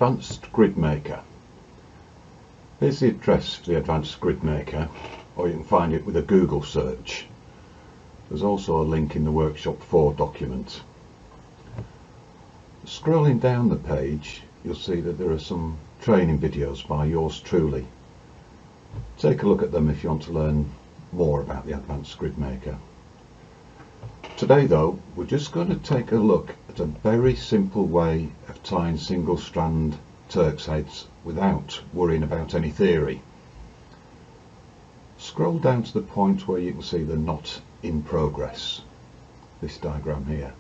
Advanced Grid Maker. Here's the address for the Advanced Grid Maker, or you can find it with a Google search. There's also a link in the Workshop 4 document. Scrolling down the page, you'll see that there are some training videos by yours truly. Take a look at them if you want to learn more about the Advanced Grid Maker. Today though, we're just going to take a look at a very simple way of tying single strand Turk's heads without worrying about any theory. Scroll down to the point where you can see the knot in progress, this diagram here.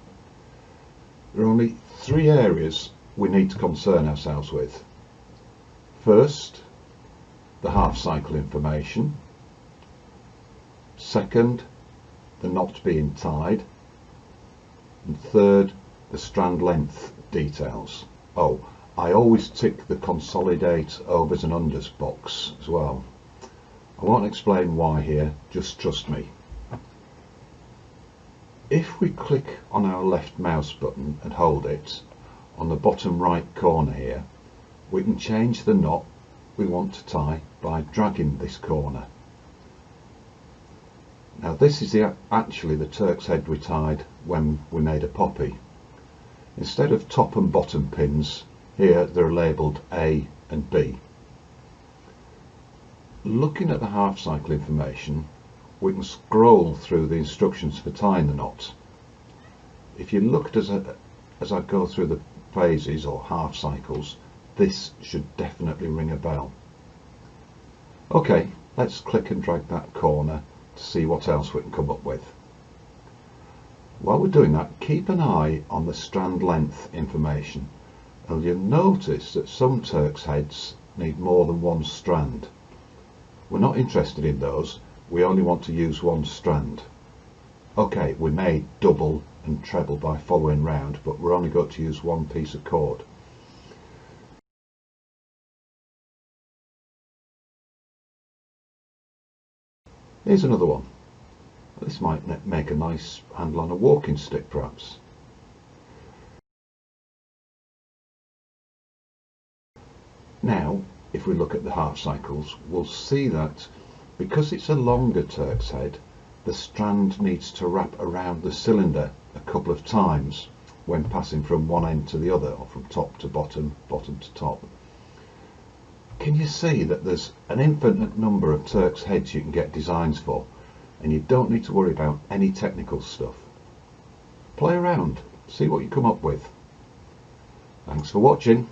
There are only three areas we need to concern ourselves with. First, the half cycle information. Second, the knot being tied. And third, the strand length details. Oh, I always tick the consolidate overs and unders box as well. I won't explain why here, just trust me. If we click on our left mouse button and hold it on the bottom right corner here, we can change the knot we want to tie by dragging this corner. Now this is actually the Turk's head we tied when we made a poppy. Instead of top and bottom pins, here they're labelled A and B. Looking at the half cycle information, we can scroll through the instructions for tying the knot. If you looked as I go through the phases or half cycles, this should definitely ring a bell. Okay, let's click and drag that corner to see what else we can come up with. While we're doing that, keep an eye on the strand length information, and you'll notice that some Turk's heads need more than one strand. We're not interested in those, we only want to use one strand. Okay, we may double and treble by following round, but we're only going to use one piece of cord. Here's another one. This might make a nice handle on a walking stick perhaps. Now, if we look at the half cycles, we'll see that because it's a longer Turk's head, the strand needs to wrap around the cylinder a couple of times when passing from one end to the other, or from top to bottom, bottom to top. Can you see that there's an infinite number of Turk's heads you can get designs for, and you don't need to worry about any technical stuff? Play around, see what you come up with. Thanks for watching.